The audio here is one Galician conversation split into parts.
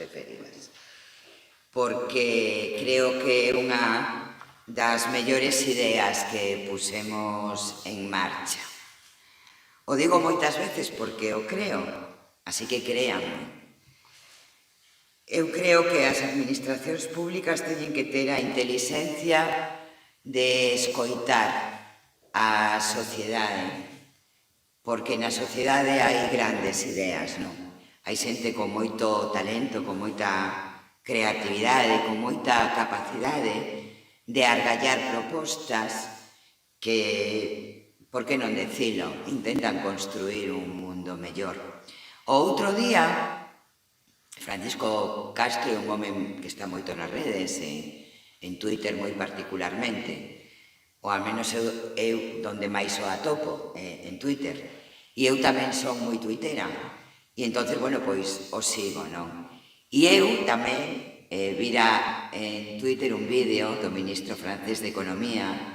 preferidas, porque creo que é unha das mellores ideas que pusemos en marcha. O digo moitas veces porque o creo, así que créanme. Eu creo que as administracións públicas teñen que ter a intelixencia de escoitar a sociedade, porque na sociedade hai grandes ideas, non? Hai xente con moito talento, con moita creatividade, con moita capacidade de argallar propostas que, por que non decilo, intentan construir un mundo mellor. O outro día, Francisco Castro é un home que está moito nas redes, en Twitter moi particularmente, ou ao menos eu donde máis o atopo, en Twitter. E eu tamén son moi tuitera. E entonces, bueno, pois o sigo, non? E eu tamén vira en Twitter un vídeo do ministro francés de Economía,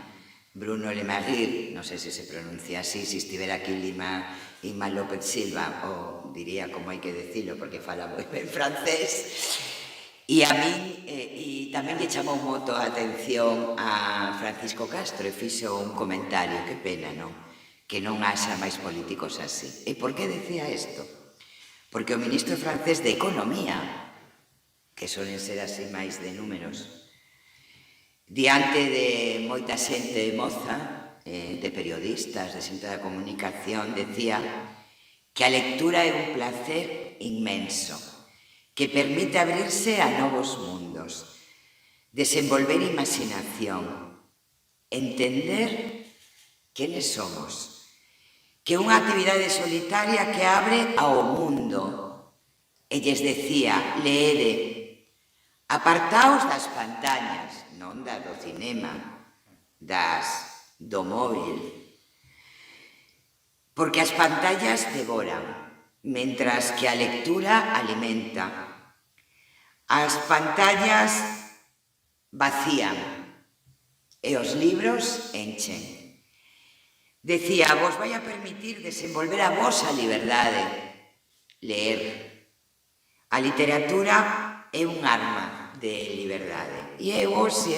Bruno Le Maire, non sei se se pronuncia así, se estivera aquí Inma López Silva, ou diría como hai que decilo, porque fala moi ben francés. E a min, e tamén lle chamou moito a atención a Francisco Castro e fixo un comentario, que pena, non? Que non haxa máis políticos así. E por que decía isto? Porque o ministro francés de Economía, que solen ser así máis de números, diante de moita xente moza, de periodistas, de xente da comunicación, decía que a lectura é un placer inmenso, que permite abrirse a novos mundos, desenvolver imaginación, entender quenes somos, que é unha actividade solitaria que abre ao mundo. E lles decía, leede, apartaos das pantallas, non das do cinema, das do móvil, porque as pantallas devoran, mentras que a lectura alimenta. As pantallas vacían e os libros enchen. Decía, vos vai a permitir desenvolver a vosa liberdade, leer. A literatura é un arma de liberdade. E eu hoxe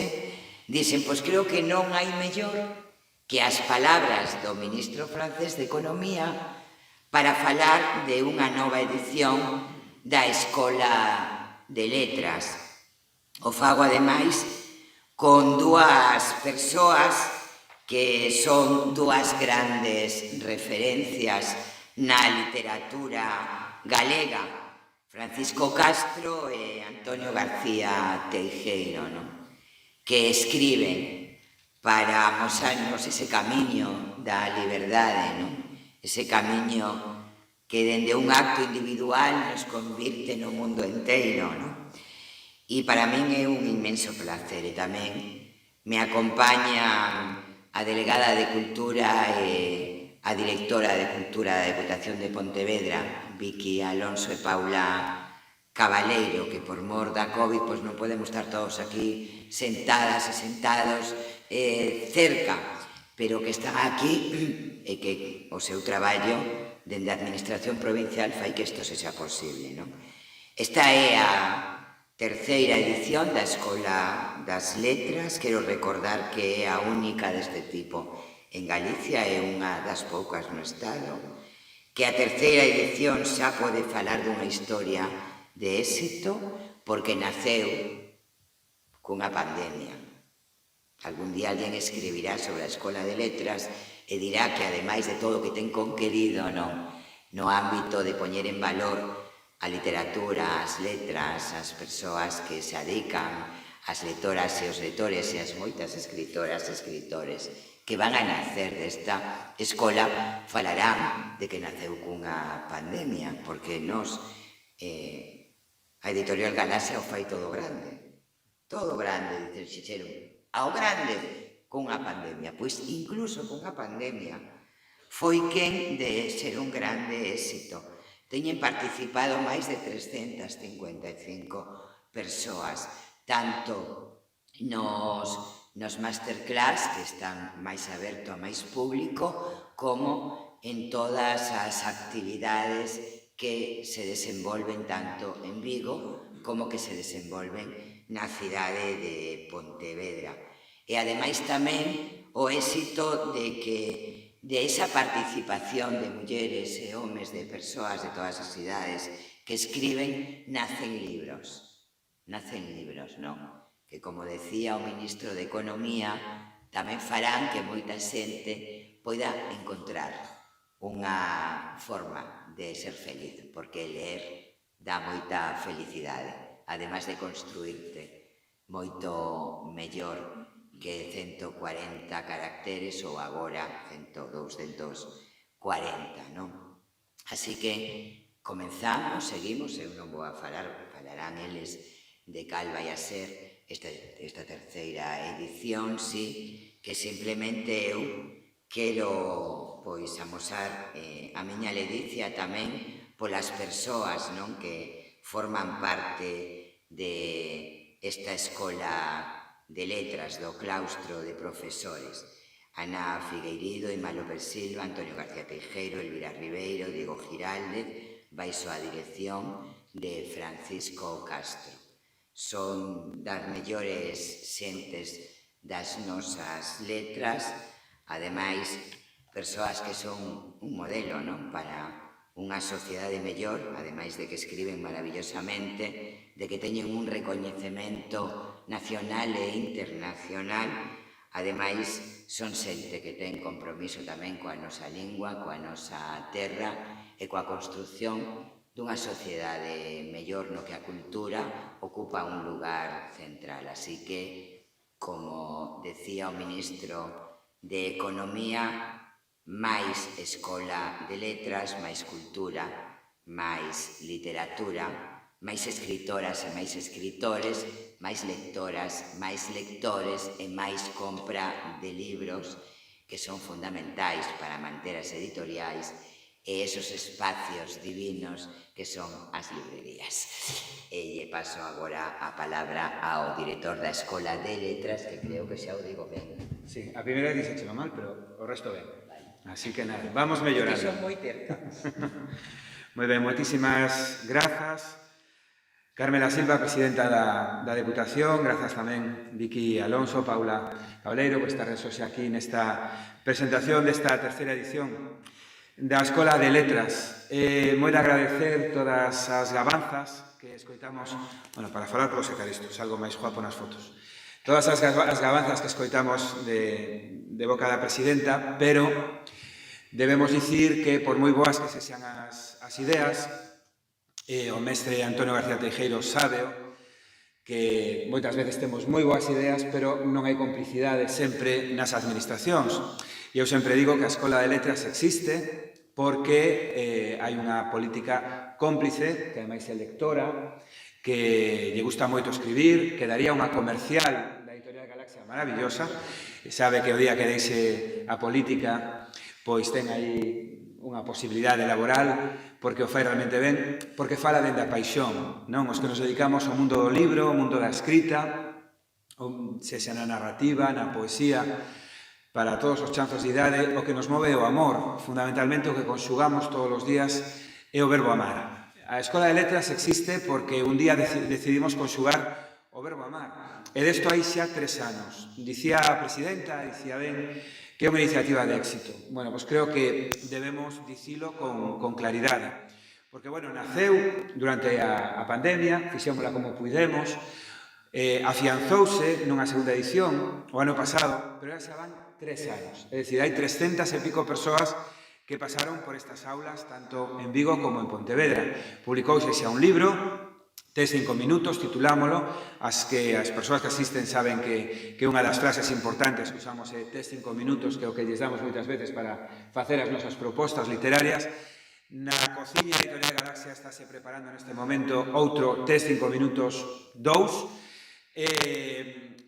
dixen, pois creo que non hai mellor que as palabras do ministro francés de Economía para falar de unha nova edición da Escola de Letras. O fago, ademais, con dúas persoas que son dúas grandes referencias na literatura galega, Francisco Castro e Antonio García Teijeiro, non? Que escriben para amosarnos ese camiño da liberdade, non? Ese camiño que dende un acto individual nos convirte no mundo enteiro, non? E para min é un inmenso placer, e tamén me acompaña a delegada de Cultura e a directora de Cultura da Deputación de Pontevedra, Vicky Alonso e Paula Cabaleiro, que por mor da COVID pois non podemos estar todos aquí sentadas e sentados cerca, pero que están aquí e que o seu traballo dende a Administración Provincial fai que isto sexa posible, non? Esta é a terceira edición da Escola das Letras. Quero recordar que é a única deste tipo en Galicia, é unha das poucas no Estado, que a terceira edición xa pode falar dunha historia de éxito porque naceu cunha pandemia. Algún día alguén escribirá sobre a Escola de Letras e dirá que, ademais de todo o que ten conquerido no ámbito de poñer en valor a literatura, as letras, as persoas que se adican, as lectoras e os lectores e as moitas escritoras e escritores que van a nacer desta escola, falarán de que naceu cunha pandemia, porque nos, a editorial Galaxia o fai todo grande, dixeron, ao grande cunha pandemia, pois incluso cunha pandemia foi quen de ser un grande éxito. Teñen participado máis de 355 persoas, tanto nos masterclass, que están máis aberto a máis público, como en todas as actividades que se desenvolven tanto en Vigo como que se desenvolven na cidade de Pontevedra. E ademais tamén o éxito de esa participación de mulleres e homes, de persoas de todas as idades que escriben, nacen libros, non? Que, como decía o ministro de Economía, tamén farán que moita xente poida encontrar unha forma de ser feliz, porque ler dá moita felicidade, ademais de construirte moito mellor que 140 caracteres ou agora 240, non? Así que comenzamos, seguimos, eu non vou a falarán eles de cal vai a ser esta terceira edición, sí, que simplemente eu quero pois amosar a miña ledicia tamén polas persoas, non, que forman parte de esta escola de letras do claustro de profesores. Ana Figueiredo, Imalo Persilva, Antonio García Teijeiro, Elvira Ribeiro, Diego Giraldez, baixo a dirección de Francisco Castro. Son das mellores xentes das nosas letras, ademais, persoas que son un modelo, non, para unha sociedade mellor, ademais de que escriben maravillosamente, de que teñen un recoñecemento nacional e internacional, ademais son xente que ten compromiso tamén coa nosa lingua, coa nosa terra e coa construción dunha sociedade mellor no que a cultura ocupa un lugar central. Así que, como decía o ministro de Economía, máis escola de letras, máis cultura, máis literatura, máis escritoras e máis escritores, máis lectoras, máis lectores e máis compra de libros que son fundamentais para manter as editoriais e esos espacios divinos que son as librerías. E lle paso agora a palabra ao director da Escola de Letras, que creo que xa o digo ben. Sí, a primeira dixéchelo mal, pero o resto ben. Así que nada, vamos mellorando. Que son moi cercanos. Moi ben, moitísimas grazas. Carmela Silva, presidenta da Deputación, grazas tamén Vicky Alonso, Paula Pauleiro, por estar hoxe aquí nesta presentación desta terceira edición da Escola de Letras. Moi de agradecer todas as gabanzas que escoitamos, bueno, para falar polo secar isto, algo máis guapo nas fotos. Todas as gabanzas que escoitamos de boca da presidenta, pero debemos dicir que, por moi boas que se sean as ideas, o mestre Antonio García Teijeiro sábeo, que moitas veces temos moi boas ideas, pero non hai complicidade sempre nas administracións. E eu sempre digo que a Escola de Letras existe porque hai unha política cómplice, que ademais é lectora, que lle gusta moito escribir, que daría unha comercial da Editorial Galaxia maravillosa, e sabe que o día que deixe a política, pois ten aí unha posibilidade laboral, porque o fai realmente ben, porque fala dende a paixón, non? Os que nos dedicamos ao mundo do libro, ao mundo da escrita, sexa na narrativa, na poesía, para todos os chanzos de idade, o que nos move é o amor, fundamentalmente o que conxugamos todos os días é o verbo amar. A Escola de Letras existe porque un día decidimos conxugar o verbo amar. E desto hai xa 3 anos. Dicía a presidenta, dicía ben, que é unha iniciativa de éxito. Bueno, pois creo que debemos dicilo con claridade. Porque, bueno, naceu durante a pandemia, fixémola como puidemos, afianzouse nunha segunda edición o ano pasado, pero xa van 3 anos. É dicir, hai 300 e pico persoas que pasaron por estas aulas, tanto en Vigo como en Pontevedra. Publicouse xa un libro, tes 5 minutos, titulámolo, as persoas que asisten saben que unha das frases importantes que usamos é tes 5 minutos, que é o que lles damos moitas veces para facer as nosas propostas literarias. Na cociña Editorial Galaxia estáse preparando neste momento outro tes 5 minutos 2,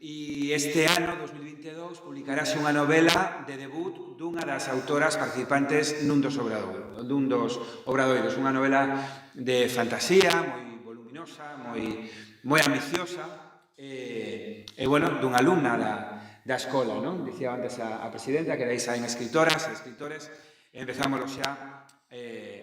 e este ano, 2022, publicarase unha novela de debut dunha das autoras participantes nun dos obradoiros, unha novela de fantasía, moi voluminosa, moi ambiciosa, e bueno, dunha alumna da escola, non? Dicía antes a presidenta que dais saen escritoras e escritores, e empezámoslo xa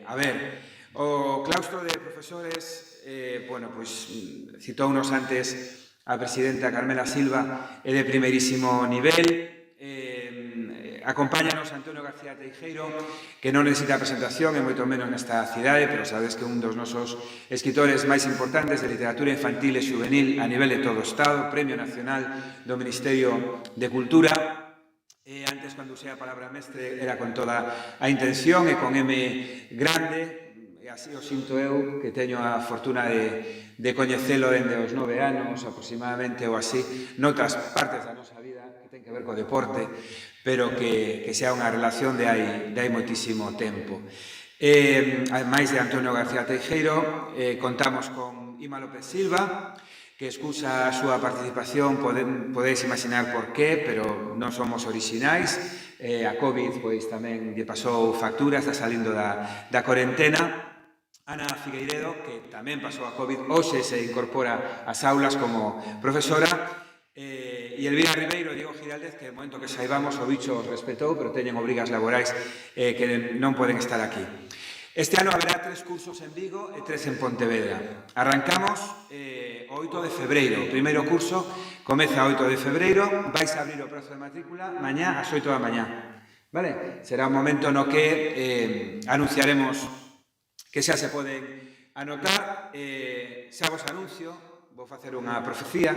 a ver. O claustro de profesores, bueno, pois citounos antes a presidenta Carmela Silva, é de primeirísimo nivel. Acompáñanos Antonio García Teijeiro, que non necesita presentación, e moito menos nesta cidade, pero sabes que un dos nosos escritores máis importantes de literatura infantil e juvenil a nivel de todo o Estado, Premio Nacional do Ministerio de Cultura. Antes, cando usei a palabra mestre, era con toda a intención e con M grande, e así o sinto eu, que teño a fortuna de coñecelo dende os 9 anos aproximadamente ou así, noutras partes da nosa vida que ten que ver co deporte, pero que sea unha relación de hai moitísimo tempo. Ademais de Antonio García Teijeiro, contamos con Ima López Silva, que excusa a súa participación, podedes imaginar por qué, pero non somos orixinais. A COVID pois tamén lle pasou factura, está salindo da cuarentena. Ana Figueiredo, que tamén pasou a COVID, hoxe se incorpora ás aulas como profesora. E Elvira Ribeiro e Diego Giraldez, que no momento que saibamos o bicho os respetou, pero teñen obrigas laborais que non poden estar aquí. Este ano haberá 3 cursos en Vigo e 3 en Pontevedra. Arrancamos o 8 de febreiro. O primeiro curso comeza o 8 de febreiro, vais a abrir o prazo de matrícula mañá ás 8 da mañá. Vale? Será un momento no que anunciaremos que xa se poden anotar. Xa vos anuncio, vou facer unha profecía,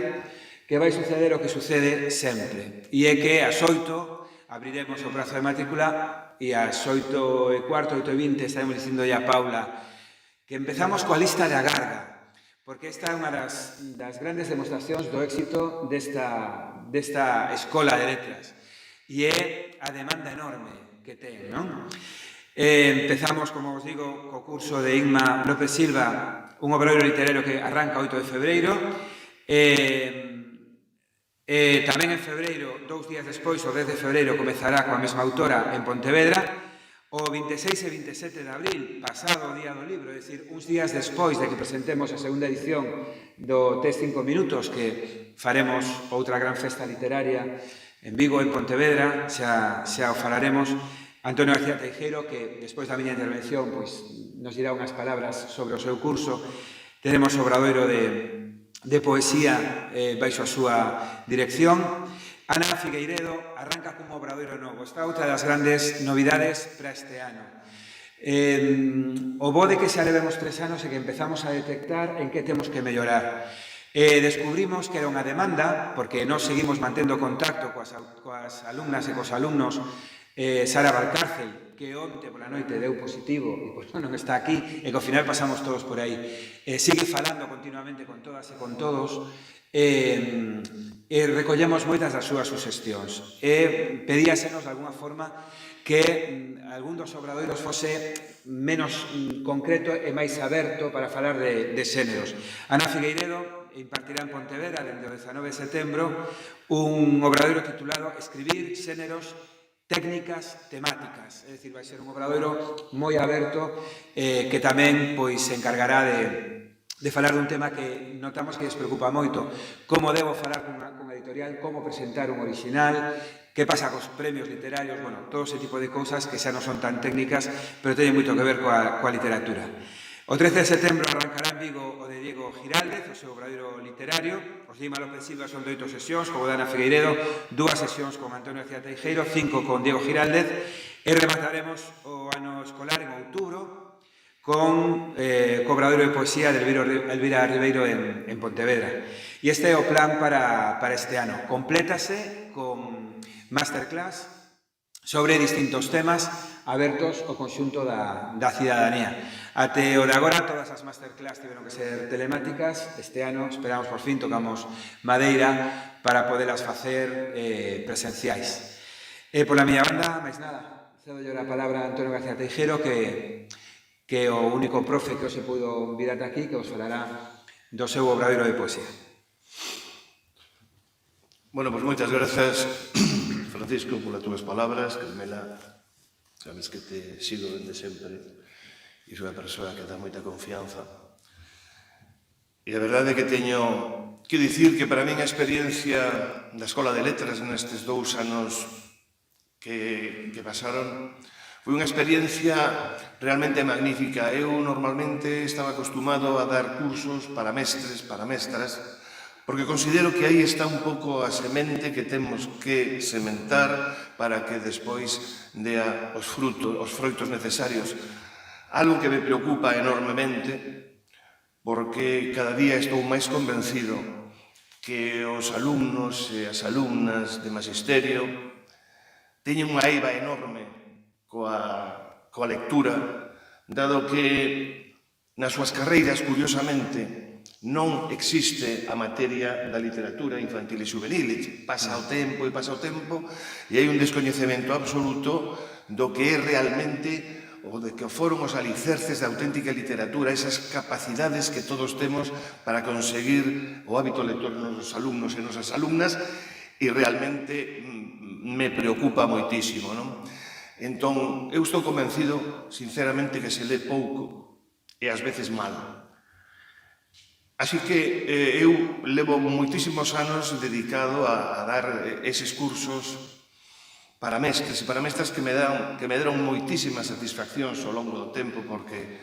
que vai suceder o que sucede sempre, e é que ás 8 abriremos o prazo de matrícula e ás 8:15, 8:20 estaremos dicindo a Paula que empezamos coa lista de agarda, porque esta é unha das grandes demostracións do éxito desta escola de letras, e é a demanda enorme que ten, non? Empezamos, como os digo, co curso de Ima López Silva, un obradoiro literario que arranca o 8 de febreiro. Tamén en febreiro, 2 días despois, o 10 de febreiro, comezará coa mesma autora en Pontevedra. O 26 e 27 de abril, pasado o día do libro, é dicir, uns días despois de que presentemos a segunda edición do Test 5 minutos, que faremos outra gran festa literaria en Vigo, en Pontevedra, xa o falaremos. Antonio García Teijeiro, que despois da miña intervención pois, nos dirá unhas palabras sobre o seu curso. Teremos o obradoiro de poesía baixo a súa dirección. Ana Figueiredo arranca como obradoiro novo. Esta outra das grandes novidades para este ano. O bo de que xa levemos 3 anos é que empezamos a detectar en que temos que mellorar. Descubrimos que era unha demanda, porque nós seguimos mantendo contacto coas alumnas e cos alumnos. Sara Valcárcel, que onte pola noite deu positivo e pois non está aquí, e que ao final pasamos todos por aí, sigue falando continuamente con todas e con todos, e recollemos moitas das súas suxestións, e pedíasenos de alguna forma que algún dos obradoiros fose menos concreto e máis aberto para falar de xéneros. Ana Figueiredo impartirá en Pontevedra, dende o 19 de setembro, un obradoiro titulado Escribir xéneros, técnicas temáticas, é dicir, vai ser un obradoiro moi aberto que tamén pois se encargará de falar dun tema que notamos que les preocupa moito, como debo falar cunha editorial, como presentar un original, que pasa cos premios literarios, bueno, todo ese tipo de cousas que xa non son tan técnicas, pero teñen moito que ver coa literatura. O 13 de setembro arrancará en Vigo o de Diego Giraldez, o seu obradoiro literario. Os de Ima López Silva son 8 sesións, como Ana Figueiredo, 2 sesións con Antonio García Teijeiro, 5 con Diego Giraldez, e remataremos o ano escolar en outubro con o obradoiro de poesía de Elvira Ribeiro en Pontevedra. E este é o plan para este ano. Complétase con masterclass sobre distintos temas abertos ao conxunto da cidadanía. Até o de agora, todas as masterclass tiveron que ser telemáticas. Este ano, esperamos por fin, tocamos madeira para podelas facer presenciais. Pola miña banda, máis nada, cedo a palabra a Antonio García Teijeiro, que é o único profe que hoxe pudo vir ata aquí, que os falará do seu obradoiro de poesía. Bueno, pois moitas grazas, Francisco, polas túas palabras. Carmela, sabes que te sigo dende sempre e sou a persoa que dá moita confianza. E a verdade é que teño que dicir que para min a experiencia da Escola de Letras nestes 2 anos que pasaron Foi unha experiencia realmente magnífica. Eu normalmente estaba acostumado a dar cursos para mestres, para mestras, porque considero que aí está un pouco a semente que temos que sementar para que despois dea os froitos necesarios. Algo que me preocupa enormemente, porque cada día estou máis convencido que os alumnos e as alumnas de magisterio teñen unha eiva enorme coa lectura, dado que nas súas carreiras, curiosamente, non existe a materia da literatura infantil e juvenil. Pasa o tempo e hai un descoñecemento absoluto do que é realmente ou de que foron os alicerces da auténtica literatura, esas capacidades que todos temos para conseguir o hábito lector nos nosos alumnos e nosas alumnas, e realmente me preocupa moitísimo, non? Entón, eu estou convencido, sinceramente, que se lê pouco e ás veces mal. Así que eu levo moitísimos anos dedicado a dar eses cursos para mestres e para mestras que me deron moitísimas satisfaccións ao longo do tempo, porque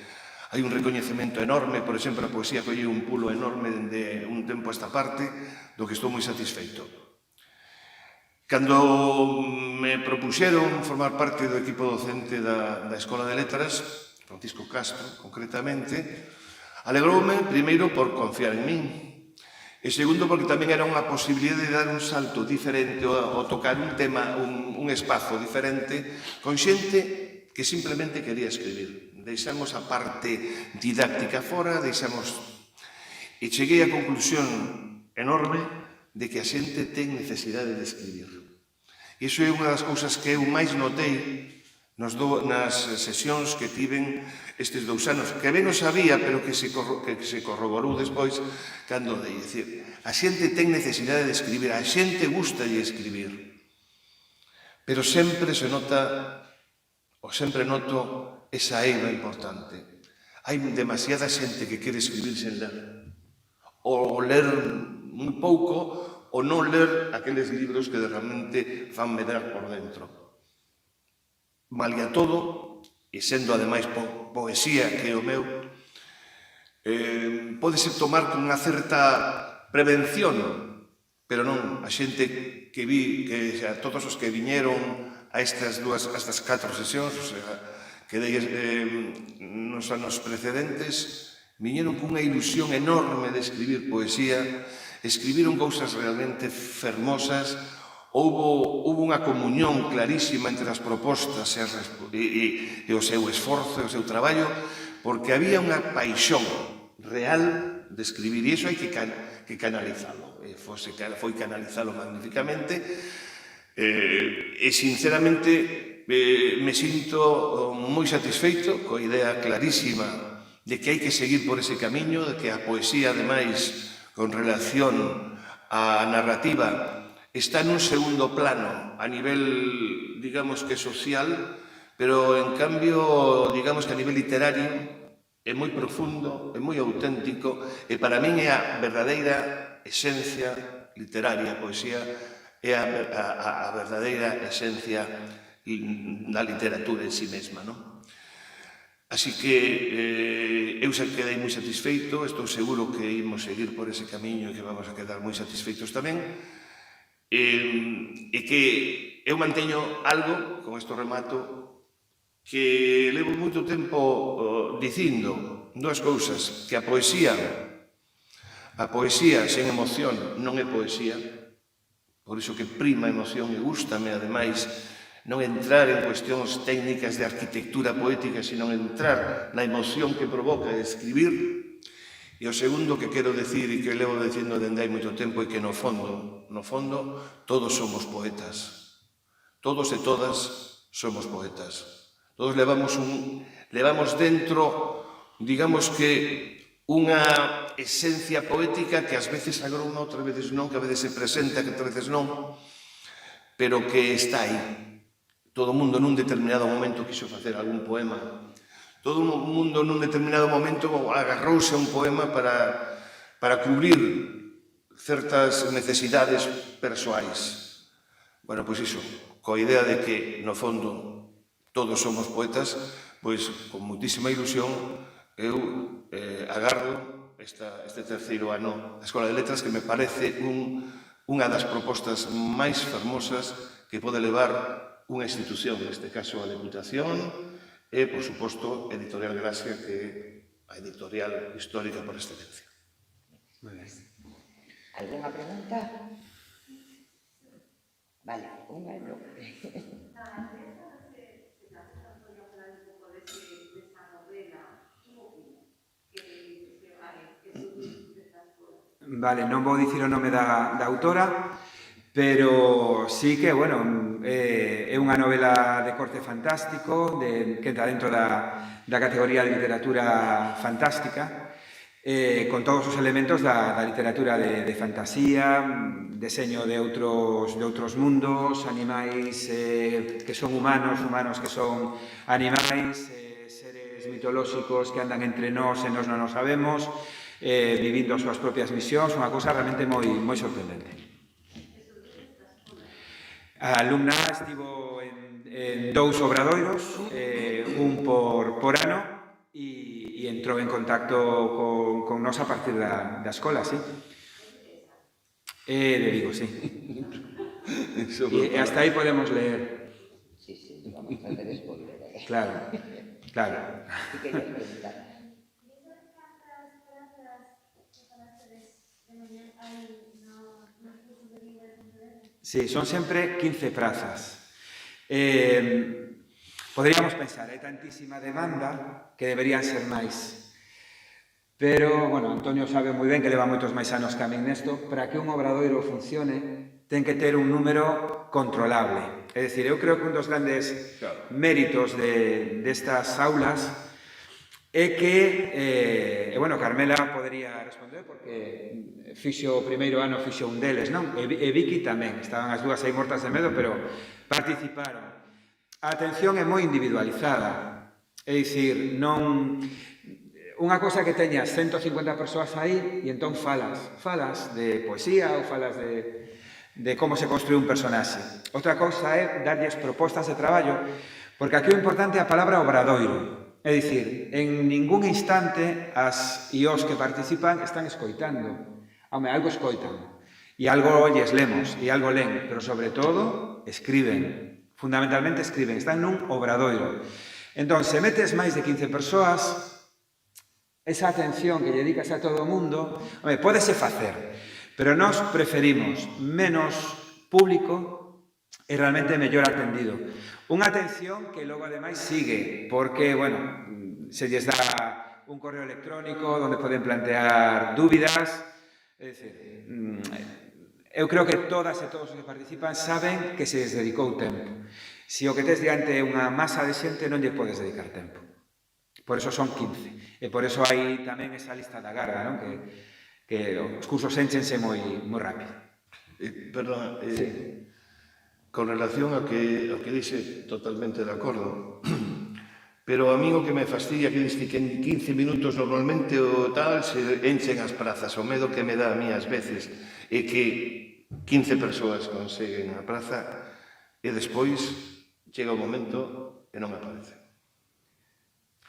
hai un recoñecemento enorme. Por exemplo, a poesía colleu un pulo enorme dende un tempo a esta parte, do que estou moi satisfeito. Cando me propuxeron formar parte do equipo docente da Escola de Letras, Francisco Castro, concretamente, alegroume, primeiro, por confiar en min, e segundo, porque tamén era unha posibilidade de dar un salto diferente ou tocar un tema, un espazo diferente, con xente que simplemente quería escribir. Deixamos a parte didáctica fora, e cheguei á conclusión enorme de que a xente ten necesidade de escribir. E iso é unha das cousas que eu máis notei nas sesións que tiven estes 2 anos, que ben o sabía, pero que se corroborou despois cando dei. É dicir, a xente ten necesidade de escribir, a xente gusta de escribir, pero sempre se nota, ou sempre noto, esa eiva importante. Hai demasiada xente que quere escribir sen ler, ou ler moi pouco, ou non ler aqueles libros que realmente fan medrar por dentro. Malia todo, e sendo ademais poesía que é o meu, pódese tomar con unha certa prevención, pero non. A xente que vi, a todos os que viñeron a estas 4 sesións, o sea, que dei nos anos precedentes, viñeron cunha ilusión enorme de escribir poesía, escribiron cousas realmente fermosas. Houbo unha comunión clarísima entre as propostas e o seu esforzo e o seu traballo, porque había unha paixón real de escribir, e iso hai que canalizalo. Foi canalizalo magnificamente, e sinceramente me sinto moi satisfeito coa idea clarísima de que hai que seguir por ese camiño, de que a poesía, ademais, con relación á narrativa, está nun segundo plano a nivel, digamos que social, pero en cambio, digamos que a nivel literario é moi profundo, é moi auténtico, e para min é a verdadeira esencia literaria. A poesía é a verdadeira esencia da literatura en si mesma, non? Así que eu quedei moi satisfeito, estou seguro que imos seguir por ese camiño e que vamos a quedar moi satisfeitos tamén, e que eu manteño algo, con isto remato, que levo moito tempo dicindo, 2 cousas, que a poesía sen emoción non é poesía, por iso que prima a emoción, e gústame, ademais, non entrar en cuestións técnicas de arquitectura poética, sino entrar na emoción que provoca escribir. E o segundo que quero decir, e que levo dicindo dende hai moito tempo, é que no fondo, todos somos poetas. Todos e todas somos poetas. Todos levamos dentro, digamos que, unha esencia poética que ás veces agroma, outras veces non, que a veces se presenta, que outras veces non, pero que está aí. Todo o mundo nun determinado momento quiso facer algún poema. Todo o mundo nun determinado momento agarrouse a un poema para cubrir certas necesidades persoais. Bueno, pois iso, coa idea de que, no fondo, todos somos poetas, pois con moitísima ilusión eu agardo este terceiro ano da Escola de Letras, que me parece unha das propostas máis fermosas que pode levar unha institución, neste caso a Deputación, e, por suposto, Editorial Gracia, que é a editorial histórica por excelencia. Alguna pregunta? Vale, unha no. Vale, non vou dicir o nome da autora, pero sí que, bueno, é unha novela de corte fantástico, que entra dentro da categoría de literatura fantástica, con todos os elementos da literatura de fantasía, deseño de outros mundos, animais que son humanos, humanos que son animais, seres mitolóxicos que andan entre nós e nós non o sabemos, vivindo as súas propias misións, unha cousa realmente moi sorprendente. A alumna estivo en 2 obradoiros, un por ano, e entrou en contacto con nós a partir da escola, sí. De Vigo, sí. E hasta aí podemos leer. Sí, vamos a hacer spoiler. Claro. ¿Qué querías preguntar? Sí, son sempre 15 prazas. Poderíamos pensar, hai tantísima demanda que deberían ser máis. Pero, bueno, Antonio sabe moi ben que leva moitos máis anos que a min nesto. Para que un obradoiro funcione, ten que ter un número controlable. É dicir, eu creo que un dos grandes méritos destas aulas é que, bueno, Carmela podería responder porque fixo o primeiro ano, fixo un deles, non? E Vicky tamén, estaban as dúas aí mortas de medo, pero participaron. A atención é moi individualizada, é dicir, non... Unha cosa que teñas 150 persoas aí e entón falas de poesía ou falas de como se construí un personaxe. Outra cousa é darlles propostas de traballo, porque aquí o importante é a palabra obradoiro. É dicir, en ningún instante as e os que participan están escoitando. Home, algo escoitan, e algo lles lemos, e algo len, pero sobre todo escriben. Fundamentalmente escriben, están nun obradoiro. Entón, se metes máis de 15 persoas, esa atención que lle dedicas a todo o mundo, home, pódese facer, pero nós preferimos menos público e realmente mellor atendido. Unha atención que logo ademais sigue, porque, bueno, se lles dá un correo electrónico onde poden plantear dúbidas, é dicir, eu creo que todas e todos os que participan saben que se les dedicou tempo. Se o que tes diante é unha masa de xente, non lle podes dedicar tempo. Por eso son 15. E por eso hai tamén esa lista da garda, non? Que os cursos énchense moi rápido. Perdón, con relación ao que dixe, totalmente de acordo, pero a mí o que me fastidia que diste que en 15 minutos normalmente o tal se enchen as prazas. O medo que me dá a mí ás veces é que 15 persoas conseguen a praza e despois chega o momento e non aparece.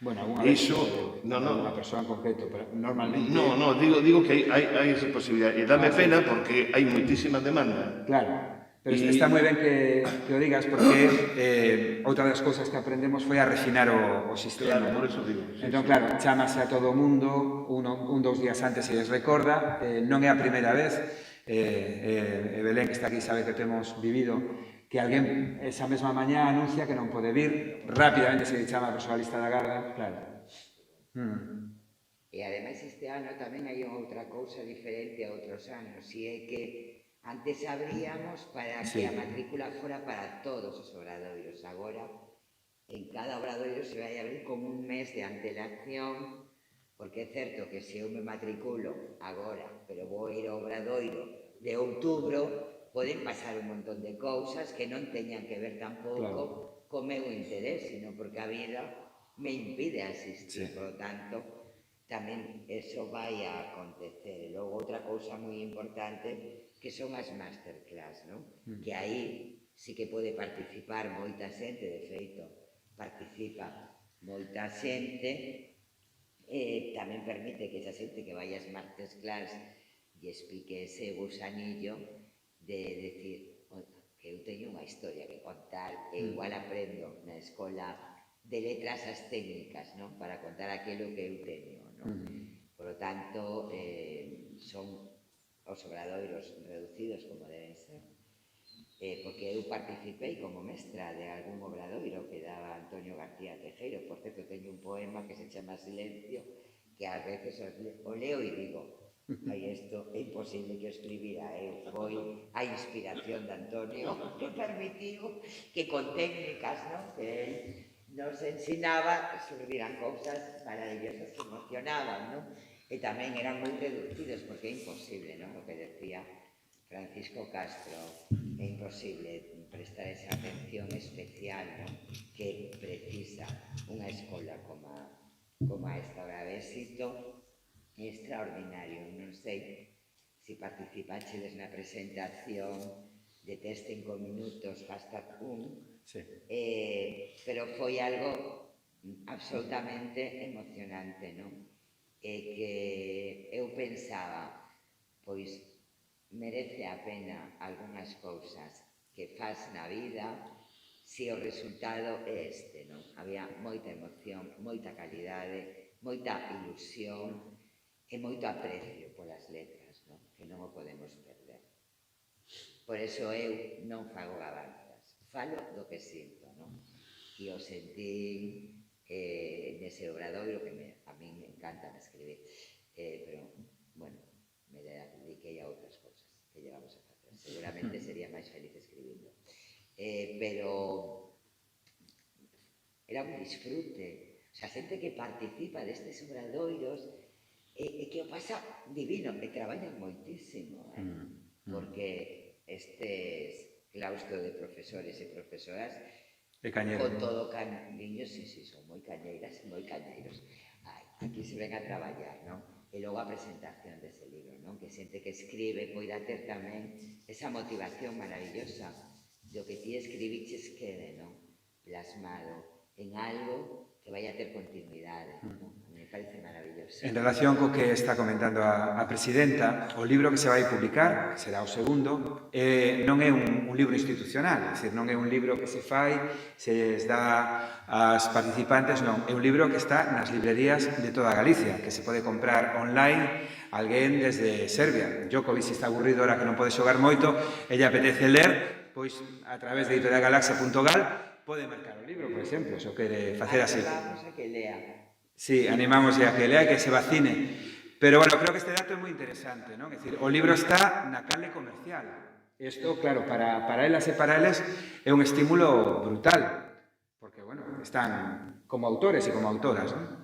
Bueno, alguna vez unha persoa en concreto, pero normalmente... No, digo que hai esa posibilidad. E dame pena porque hai moitísima demanda. Claro, pero está moi ben que o digas porque outra das cousas que aprendemos foi a refinar o sistema. Claro, por eso digo. Entón, claro, chamase a todo o mundo, un 2 días antes se les recorda, non é a primeira vez, Belén, que está aquí, sabe que temos vivido que alguén esa mesma mañá anuncia que non pode vir, rápidamente se chama a persoa lista da garda, claro. E ademais este ano tamén hai outra cousa diferente a outros anos, e é que antes abríamos para que a matrícula fora para todos os obradoiros. Agora, en cada obradoiro se vai abrir con un mes de antelación, porque é certo que se eu me matriculo agora, pero vou ir ao obradoiro de outubro, poden pasar un montón de cousas que non teñan que ver tampouco co meu interés, sino porque a vida me impide asistir. Por lo tanto, tamén eso vai a acontecer. E logo outra cousa moi importante que son as masterclass, non? Que aí sí que pode participar moita xente, de feito, participa moita xente, tamén permite que esa xente que vai ás masterclass e explique ese gusanillo de decir, que eu teño unha historia que contar, e igual aprendo na escola de letras as técnicas, non? Para contar aquilo que eu teño, non? Por lo tanto, son os obradoiros reducidos como deben ser, porque eu participei como mestra de algún obradoiro que daba Antonio García Tejero. Por certo, teño un poema que se chama Silencio, que ás veces o leo e digo, isto é imposible que o escribira eu. Foi a inspiración de Antonio que permitiu que con técnicas, non, que él nos ensinaba, surdiran cousas maravillosas que emocionaban, non? E tamén eran moi reducidos, porque é imposible, non? O que decía Francisco Castro, é imposible prestar esa atención especial, non? Que precisa unha escola como esta. Ora, o éxito é extraordinario. Non sei se participachedes na presentación de Test en 5 minutos, #1, sí. Pero foi algo absolutamente emocionante, non? E que eu pensaba, pois merece a pena algunhas cousas que faz na vida se o resultado é este, non? Había moita emoción, moita calidade, moita ilusión e moito aprecio polas letras, non? Que non o podemos perder. Por eso eu non fago gabanzas, falo do que sinto, non? E o sentí nese obradoiro que a mí me encanta escribir, pero, bueno, me dediquei a outras cousas que llevamos a facer. Seguramente sería máis feliz escribindo. Pero era un disfrute. O sea, a xente que participa destes obradoiros e que o pasa divino, e traballan moitísimo, porque estes claustro de profesores e profesoras con todo cariño, sí, son moi cañeiras e moi cañeiros. Aquí se ven a traballar, non? E logo a presentación dese libro, non? Que xente que escribe poida ter tamén esa motivación maravillosa do que ti escribiches quede, non? Plasmado en algo que vai a ter continuidade, non? Me parece maravilloso. En relación co que está comentando a presidenta, o libro que se vai publicar, que será o segundo, non é un libro institucional, é dicir, non é un libro que se fai, se les dá ás participantes, non, é un libro que está nas librerías de toda Galicia, que se pode comprar online, alguén desde Serbia. Djokovic está aburrido ahora que non pode xogar moito, ella apetece ler, pois a través de editorialgalaxia.gal pode marcar o libro, por exemplo, se o quere facer así. Vamos a que lea. Sí, animamos a que lea e que se vacine. Pero, bueno, creo que este dato é moi interesante, non? É dicir, o libro está na canle comercial. Isto, claro, para elas e para eles é un estímulo brutal, porque, bueno, están como autores e como autoras, non?